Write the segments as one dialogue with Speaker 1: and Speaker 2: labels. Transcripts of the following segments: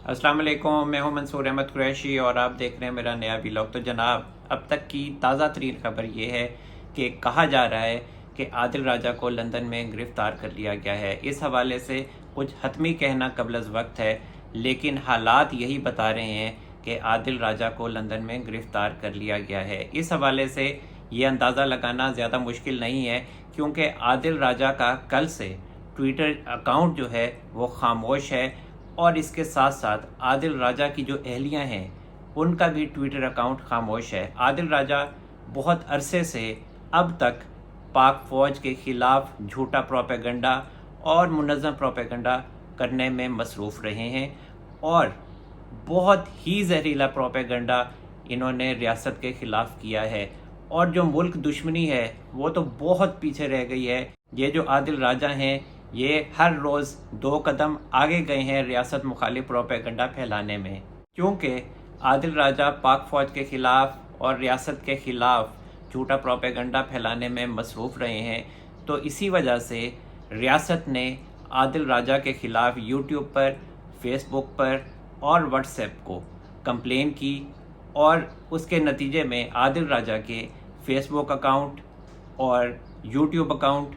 Speaker 1: अस्सलाम वालेकुम, मैं हूं मंसूर अहमद कुरैशी और आप देख रहे हैं मेरा नया व्लॉग। तो जनाब, अब तक की ताज़ा तरीन खबर ये है कि कहा जा रहा है कि आदिल राजा को लंदन में गिरफ़्तार कर लिया गया है। इस हवाले से कुछ हतमी कहना कबल अज़ वक्त है, लेकिन हालात यही बता रहे हैं कि आदिल राजा को लंदन में गिरफ़्तार कर लिया गया है। इस हवाले से ये अंदाज़ा लगाना ज़्यादा मुश्किल नहीं है, क्योंकि आदिल राजा का कल से ट्विटर अकाउंट जो है वो खामोश है, और इसके साथ साथ आदिल राजा की जो अहलियाँ हैं उनका भी ट्विटर अकाउंट खामोश है। आदिल राजा बहुत अरसे से अब तक पाक फ़ौज के ख़िलाफ़ झूठा प्रोपेगेंडा और मुनज़्ज़म प्रोपेगेंडा करने में मसरूफ़ रहे हैं, और बहुत ही जहरीला प्रोपेगेंडा इन्होंने रियासत के ख़िलाफ़ किया है। और जो मुल्क दुश्मनी है वो तो बहुत पीछे रह गई है। ये जो आदिल राजा हैं ये हर रोज़ 2 कदम आगे गए हैं रियासत मुखालिफ प्रोपेगेंडा फैलाने में, क्योंकि आदिल राजा पाक फ़ौज के ख़िलाफ़ और रियासत के ख़िलाफ़ झूठा प्रोपेगेंडा फैलाने में मसरूफ़ रहे हैं। तो इसी वजह से रियासत ने आदिल राजा के ख़िलाफ़ यूट्यूब पर, फेसबुक पर और व्हाट्सएप को कंप्लेन की, और उसके नतीजे में आदिल राजा के फेसबुक अकाउंट और यूट्यूब अकाउंट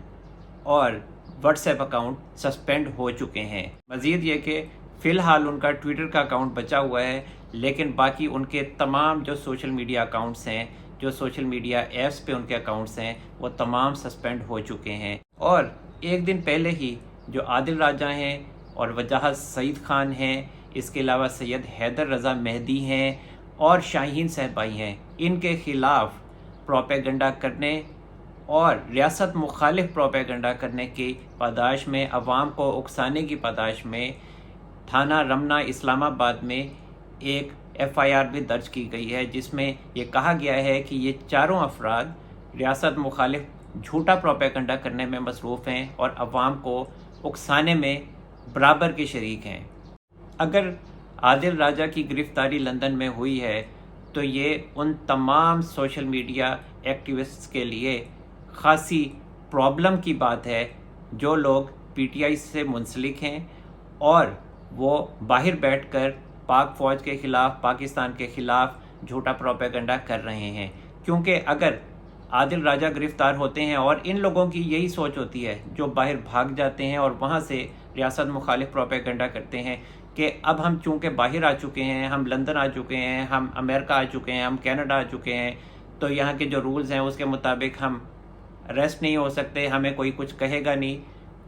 Speaker 1: और व्हाट्सएप अकाउंट सस्पेंड हो चुके हैं। मज़ीद ये कि फ़िलहाल उनका ट्विटर का अकाउंट बचा हुआ है, लेकिन बाकी उनके तमाम जो सोशल मीडिया अकाउंट्स हैं, जो सोशल मीडिया ऐप्स पे उनके अकाउंट्स हैं, वो तमाम सस्पेंड हो चुके हैं। और एक दिन पहले ही जो आदिल राजा हैं और वजाहत सईद खान हैं, इसके अलावा सैयद हैदर रज़ा मेहदी हैं और शाहीन सहबाई हैं, इनके ख़िलाफ़ प्रोपेगेंडा करने और रियासत मुखालिफ प्रोपेगेंडा करने की पादाश में, अवाम को उकसाने की पादाश में थाना रमना इस्लामाबाद में एक FIR भी दर्ज की गई है, जिसमें ये कहा गया है कि ये चारों अफराद रियासत मुखालिफ झूठा प्रोपेगेंडा करने में मसरूफ़ हैं और अवाम को उकसाने में बराबर के शरीक हैं। अगर आदिल राजा की गिरफ़्तारी लंदन में हुई है तो ये उन तमाम सोशल मीडिया एक्टिविस्ट्स के लिए ख़ासी प्रॉब्लम की बात है जो लोग PTI से मुंसलिक हैं और वो बाहर बैठकर पाक फ़ौज के ख़िलाफ़, पाकिस्तान के ख़िलाफ़ झूठा प्रोपेगेंडा कर रहे हैं। क्योंकि अगर आदिल राजा गिरफ़्तार होते हैं, और इन लोगों की यही सोच होती है जो बाहर भाग जाते हैं और वहाँ से रियासत मुखालिफ प्रोपेगेंडा करते हैं कि अब हम चूँकि बाहर आ चुके हैं, हम लंदन आ चुके हैं, हम अमेरिका आ चुके हैं, हम कनाडा आ चुके हैं, तो यहाँ के जो रूल्स हैं उसके मुताबिक हम अरेस्ट नहीं हो सकते, हमें कोई कुछ कहेगा नहीं।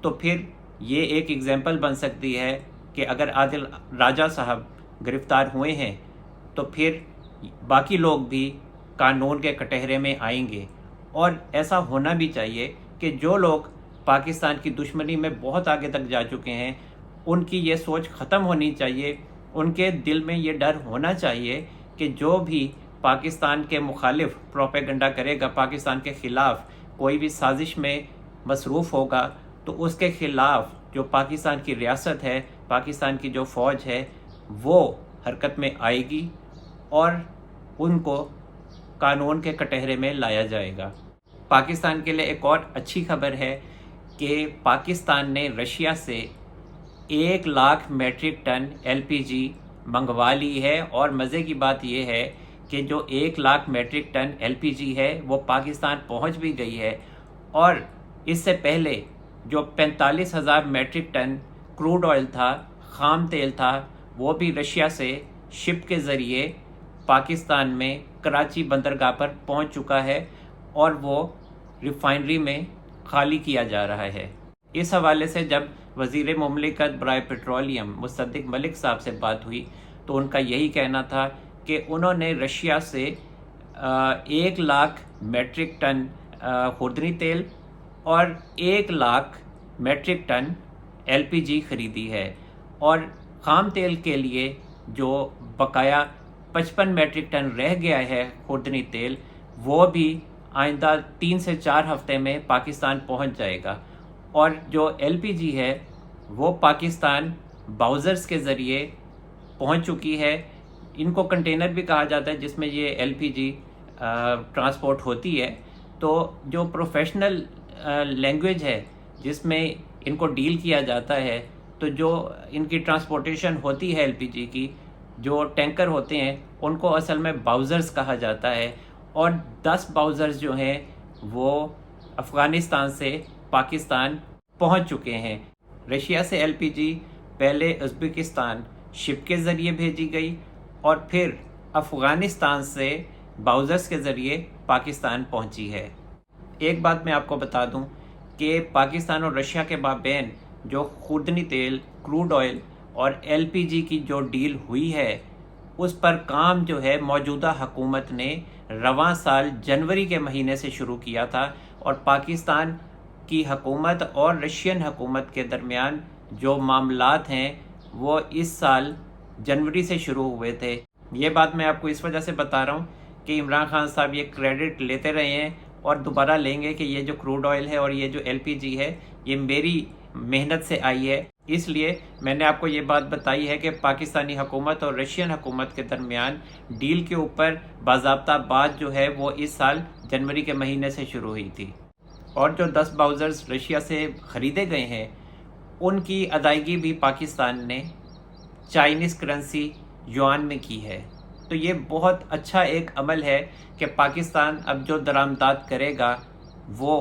Speaker 1: तो फिर ये एक एग्जांपल बन सकती है कि अगर आदिल राजा साहब गिरफ़्तार हुए हैं तो फिर बाकी लोग भी कानून के कटहरे में आएंगे। और ऐसा होना भी चाहिए कि जो लोग पाकिस्तान की दुश्मनी में बहुत आगे तक जा चुके हैं उनकी ये सोच ख़त्म होनी चाहिए। उनके दिल में ये डर होना चाहिए कि जो भी पाकिस्तान के मुखालिफ प्रोपेगेंडा करेगा, पाकिस्तान के ख़िलाफ़ कोई भी साजिश में मसरूफ़ होगा, तो उसके ख़िलाफ़ जो पाकिस्तान की रियासत है, पाकिस्तान की जो फ़ौज है, वो हरकत में आएगी और उनको कानून के कटहरे में लाया जाएगा। पाकिस्तान के लिए एक और अच्छी खबर है कि पाकिस्तान ने रशिया से 1 लाख मेट्रिक टन LPG मंगवा ली है। और मज़े की बात यह है कि जो 1 लाख मेट्रिक टन LPG है वो पाकिस्तान पहुंच भी गई है, और इससे पहले जो 45,000 मेट्रिक टन क्रूड ऑयल था, ख़ाम तेल था, वो भी रशिया से शिप के ज़रिए पाकिस्तान में कराची बंदरगाह पर पहुंच चुका है और वो रिफाइनरी में खाली किया जा रहा है। इस हवाले से जब वज़ीर मुमलिकत बराए पेट्रोलियम मुसद्दिक मलिक साहब से बात हुई तो उनका यही कहना था कि उन्होंने रशिया से 1 लाख मेट्रिक टन खुर्दनी तेल और 1 लाख मेट्रिक टन LPG ख़रीदी है, और ख़ाम तेल के लिए जो बकाया 55 मेट्रिक टन रह गया है खुर्दनी तेल, वो भी आइंदा 3 से 4 हफ्ते में पाकिस्तान पहुंच जाएगा। और जो LPG है वो पाकिस्तान बाउज़र्स के ज़रिए पहुंच चुकी है। इनको कंटेनर भी कहा जाता है जिसमें ये LPG ट्रांसपोर्ट होती है। तो जो प्रोफेशनल लैंग्वेज है जिसमें इनको डील किया जाता है تو جو ان کی ٹرانسپورٹیشن ہوتی ہے LPG کی، جو ٹینکر ہوتے ہیں ان کو اصل میں باؤزرز کہا جاتا ہے، اور 10 باؤزرز جو ہیں وہ افغانستان سے پاکستان پہنچ چکے ہیں۔ رشیا سے LPG پہلے ازبکستان شپ کے ذریعے بھیجی گئی اور پھر افغانستان سے باؤزرز کے ذریعے پاکستان پہنچی ہے۔ ایک بات میں آپ کو بتا دوں کہ پاکستان اور رشیا کے مابین جو خوردنی تیل، کروڈ آئل اور LPG کی جو ڈیل ہوئی ہے، اس پر کام جو ہے موجودہ حکومت نے رواں سال جنوری کے مہینے سے شروع کیا تھا، اور پاکستان کی حکومت اور رشین حکومت کے درمیان جو معاملات ہیں وہ اس سال جنوری سے شروع ہوئے تھے۔ یہ بات میں آپ کو اس وجہ سے بتا رہا ہوں کہ عمران خان صاحب یہ کریڈٹ لیتے رہے ہیں اور دوبارہ لیں گے کہ یہ جو کروڈ آئل ہے اور یہ جو LPG ہے یہ میری محنت سے آئی ہے۔ اس لیے میں نے آپ کو یہ بات بتائی ہے کہ پاکستانی حکومت اور رشین حکومت کے درمیان ڈیل کے اوپر باضابطہ بات جو ہے وہ اس سال جنوری کے مہینے سے شروع ہوئی تھی، اور جو 10 باؤزرز رشیا سے خریدے گئے ہیں ان کی ادائیگی بھی پاکستان نے چائنیز کرنسی یوان میں کی ہے۔ تو یہ بہت اچھا ایک عمل ہے کہ پاکستان اب جو درآمدات کرے گا وہ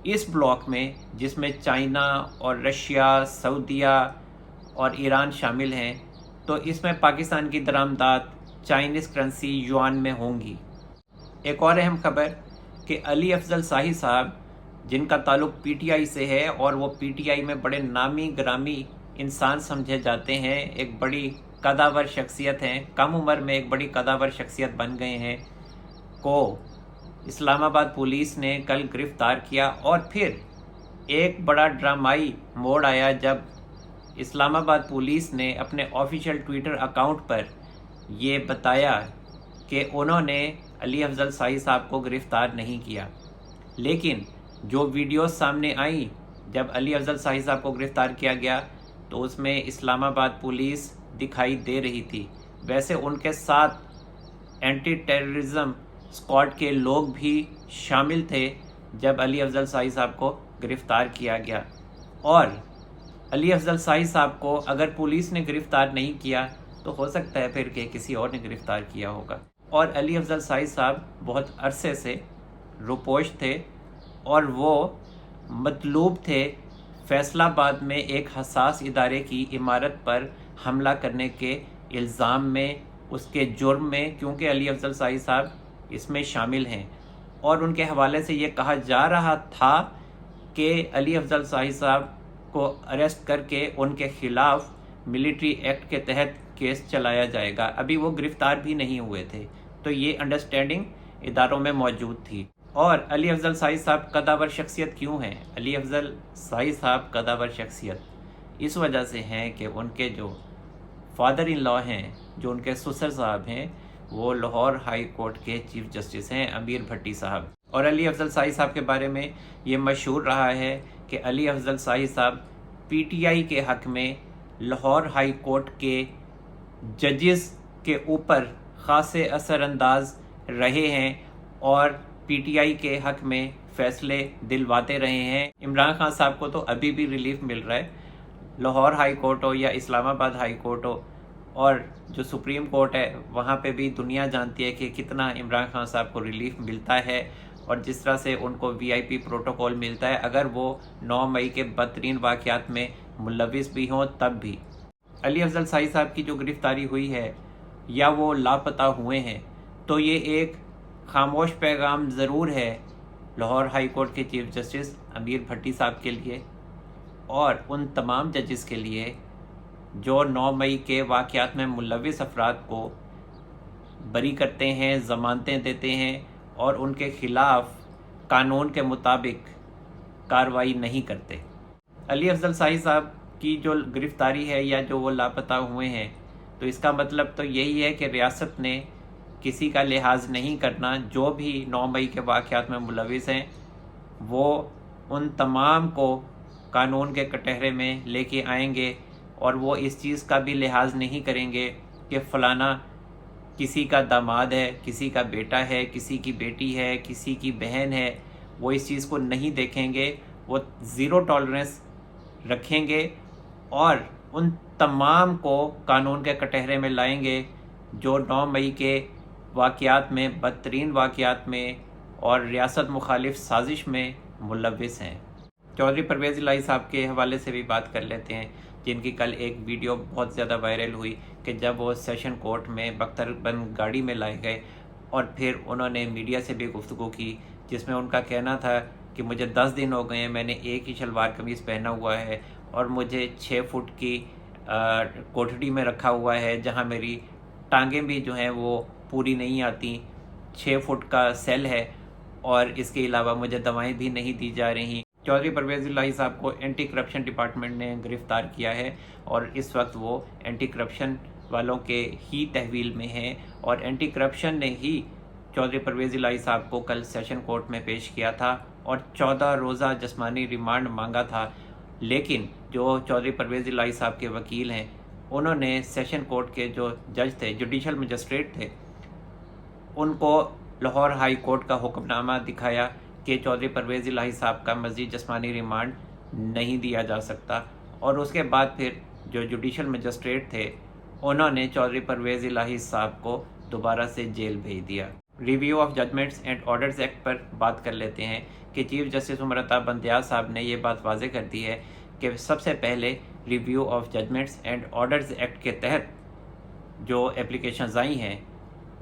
Speaker 1: اس بلاک میں، جس میں چائنا اور رشیا، سعودیہ اور ایران شامل ہیں، تو اس میں پاکستان کی درآمدات چائنیز کرنسی یوان میں ہوں گی۔ ایک اور اہم خبر کہ علی افضل صاحی صاحب، جن کا تعلق PTI سے ہے اور وہ PTI میں بڑے نامی گرامی انسان سمجھے جاتے ہیں، ایک بڑی قداور شخصیت ہیں، کم عمر میں ایک بڑی قداور شخصیت بن گئے ہیں، کو اسلام آباد پولیس نے کل گرفتار کیا۔ اور پھر ایک بڑا ڈرامائی موڑ آیا جب اسلام آباد پولیس نے اپنے آفیشیل ٹویٹر اکاؤنٹ پر یہ بتایا کہ انہوں نے علی افضل صاحی صاحب کو گرفتار نہیں کیا، لیکن جو ویڈیوز سامنے آئیں جب علی افضل صاحی صاحب کو گرفتار کیا گیا تو اس میں اسلام آباد پولیس دکھائی دے رہی تھی۔ ویسے ان کے ساتھ اینٹی ٹیررزم اسکواڈ کے لوگ بھی شامل تھے جب علی افضل صاحی صاحب کو گرفتار کیا گیا، اور علی افضل صاحی صاحب کو اگر پولیس نے گرفتار نہیں کیا تو ہو سکتا ہے پھر کہ کسی اور نے گرفتار کیا ہوگا۔ اور علی افضل صاحی صاحب بہت عرصے سے روپوش تھے اور وہ مطلوب تھے فیصل آباد میں ایک حساس ادارے کی عمارت پر حملہ کرنے کے الزام میں، اس کے جرم میں، کیونکہ علی افضل صاحی صاحب اس میں شامل ہیں، اور ان کے حوالے سے یہ کہا جا رہا تھا کہ علی افضل صاحی صاحب کو اریسٹ کر کے ان کے خلاف ملٹری ایکٹ کے تحت کیس چلایا جائے گا۔ ابھی وہ گرفتار بھی نہیں ہوئے تھے، تو یہ انڈرسٹینڈنگ اداروں میں موجود تھی۔ اور علی افضل صاحی صاحب قداور شخصیت کیوں ہیں؟ علی افضل صاحی صاحب قداور شخصیت اس وجہ سے ہیں کہ ان کے جو فادر ان لا ہیں، جو ان کے سسر صاحب ہیں، وہ لاہور ہائی کورٹ کے چیف جسٹس ہیں، امیر بھٹی صاحب۔ اور علی افضل صاحی صاحب کے بارے میں یہ مشہور رہا ہے کہ علی افضل صاحی صاحب PTI کے حق میں لاہور ہائی کورٹ کے ججز کے اوپر خاصے اثر انداز رہے ہیں اور PTI کے حق میں فیصلے دلواتے رہے ہیں۔ عمران خان صاحب کو تو ابھی بھی ریلیف مل رہا ہے، لاہور ہائی کورٹ ہو یا اسلام آباد ہائی کورٹ ہو، اور جو سپریم کورٹ ہے وہاں پہ بھی دنیا جانتی ہے کہ کتنا عمران خان صاحب کو ریلیف ملتا ہے، اور جس طرح سے ان کو VIP پروٹوکول ملتا ہے اگر وہ 9 مئی کے بدترین واقعات میں ملوث بھی ہوں تب بھی۔ علی افضل صاحی صاحب کی جو گرفتاری ہوئی ہے یا وہ لاپتہ ہوئے ہیں، تو یہ ایک خاموش پیغام ضرور ہے لاہور ہائی کورٹ کے چیف جسٹس امیر بھٹی صاحب کے لیے اور ان تمام ججز کے لیے جو 9 مئی کے واقعات میں ملوث افراد کو بری کرتے ہیں، ضمانتیں دیتے ہیں اور ان کے خلاف قانون کے مطابق کارروائی نہیں کرتے۔ علی افضل صاحی صاحب کی جو گرفتاری ہے یا جو وہ لاپتہ ہوئے ہیں، تو اس کا مطلب تو یہی ہے کہ ریاست نے کسی کا لحاظ نہیں کرنا، جو بھی 9 مئی کے واقعات میں ملوث ہیں وہ ان تمام کو قانون کے کٹہرے میں لے کے آئیں گے، اور وہ اس چیز کا بھی لحاظ نہیں کریں گے کہ فلانا کسی کا داماد ہے، کسی کا بیٹا ہے، کسی کی بیٹی ہے، کسی کی بہن ہے۔ وہ اس چیز کو نہیں دیکھیں گے، وہ زیرو ٹالرنس رکھیں گے और उन तमाम को कानून के कटहरे में लाएंगे जो 9 मई के वाक़यात में, बदतरीन वाक़यात में और रियासत मुखालिफ साजिश में मुलव्विस हैं। चौधरी परवेज़ इलाही साहब के हवाले से भी बात कर लेते हैं, जिनकी कल एक वीडियो बहुत ज़्यादा वायरल हुई कि जब वो सेशन कोर्ट में बख्तरबंद गाड़ी में लाए गए और फिर उन्होंने मीडिया से भी गुफ्तगू की, जिसमें उनका कहना था कि मुझे 10 दिन हो गए हैं, मैंने एक ही शलवार कमीज़ पहना हुआ है और मुझे 6 फुट की कोठड़ी में रखा हुआ है, जहां मेरी टांगें भी जो हैं वो पूरी नहीं आती, 6 फुट का सेल है और इसके अलावा मुझे दवाएं भी नहीं दी जा रही। चौधरी परवेज़ इलाही साहब को एंटी करप्शन डिपार्टमेंट ने गिरफ़्तार किया है और इस वक्त वो एंटी करप्शन वालों के ही तहवील में हैं और एंटी करप्शन ने ही चौधरी परवेज़ इलाही साहब को कल सेशन कोर्ट में पेश किया था और 14 रोज़ा जिस्मानी रिमांड मांगा था। लेकिन जो चौधरी परवेज़ इलाही साहब के वकील हैं, उन्होंने सेशन कोर्ट के जो जज थे, जुडिशल मजिस्ट्रेट थे, उनको लाहौर हाई कोर्ट का हुक्मनामा दिखाया कि चौधरी परवेज़ इलाही साहब का मज़ीद जिस्मानी रिमांड नहीं दिया जा सकता। और उसके बाद फिर जो जुडिशल मजिस्ट्रेट थे, उन्होंने चौधरी परवेज़ इलाही साहब को दोबारा से जेल भेज दिया। Review of judgments and orders act पर बात कर लेते हैं कि चीफ जस्टिस उमर अता बंदयाल साहब ने ये बात वाज़ेह कर दी है कि सबसे पहले review of judgments and orders act के तहत जो एप्लीकेशंस आई हैं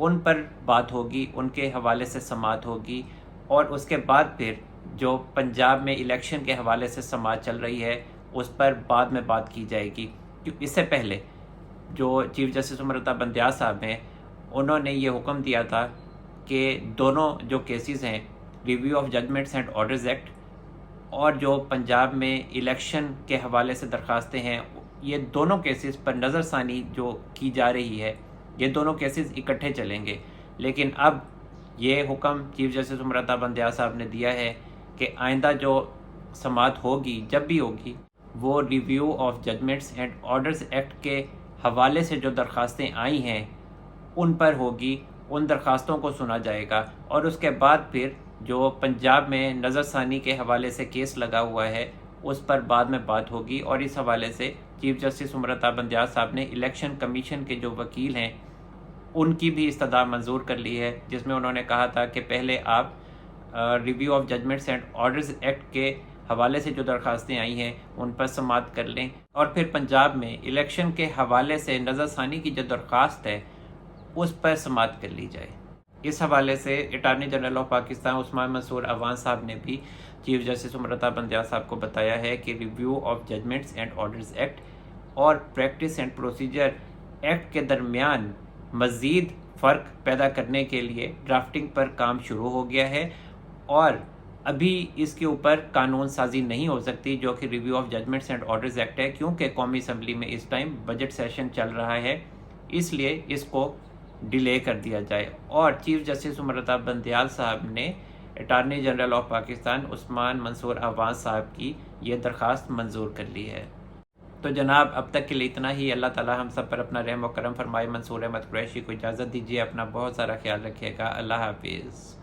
Speaker 1: उन पर बात होगी, उनके हवाले से समाअत होगी और उसके बाद फिर जो पंजाब में इलेक्शन के हवाले से समाअत चल रही है उस पर बाद में बात की जाएगी। क्योंकि इससे पहले जो चीफ जस्टिस उमर अता बंदयाल साहब हैं, उन्होंने ये हुक्म दिया था कि दोनों जो केसेस हैं, review of judgments and orders act और जो पंजाब में इलेक्शन के हवाले से दरख्वास्तें हैं, ये दोनों केसेस पर नज़रसानी जो की जा रही है, ये दोनों केसेस इकट्ठे चलेंगे। लेकिन अब ये हुक्म चीफ जस्टिस उमर अता बंदयाल साहब ने दिया है कि आइंदा जो समाअत होगी, जब भी होगी, वो review of judgments and orders act के हवाले से जो दरख्वास्तें आई हैं उन पर होगी, उन दरख्वास्तों को सुना जाएगा और उसके बाद फिर जो पंजाब में नज़रसानी के हवाले से केस लगा हुआ है उस पर बाद में बात होगी। और इस हवाले से चीफ जस्टिस उमर अता बंदयाल साहब ने इलेक्शन कमीशन के जो वकील हैं उनकी भी इस्तदा मंजूर कर ली है, जिसमें उन्होंने कहा था कि पहले आप review of judgments and orders act के हवाले से जो दरख्वास्तें आई हैं उन पर समाअत कर लें और फिर पंजाब में इलेक्शन के हवाले से नज़रसानी की जो दरख्वास्त है उस पर समाअत कर ली जाए। इस हवाले से attorney general of Pakistan Usman Mansoor Awan साहब ने भी चीफ जस्टिस उमर अता बंदयाल साहब को बताया है कि review of judgments and orders act और प्रैक्टिस एंड प्रोसीजर एक्ट के दरमियान मज़ीद फ़र्क पैदा करने के लिए ड्राफ्टिंग पर काम शुरू हो गया है और अभी इसके ऊपर कानून साजी नहीं हो सकती, जो कि review of judgments and orders act है, क्योंकि कौमी असम्बली में इस टाइम बजट सेशन चल रहा है, इसलिए इसको डिले कर दिया जाए। और चीफ जस्टिस उमर अता बंदयाल साहब ने attorney general of Pakistan Usman Mansoor Awan साहब की ये दरख्वास्त मंजूर कर ली है। तो जनाब, अब तक के लिए इतना ही। अल्लाह ताला हम सब पर अपना रहम व करम फरमाए। मंसूर अहमद कुरैशी को इजाज़त दीजिए। अपना बहुत सारा ख्याल रखिएगा। अल्लाह हाफिज़।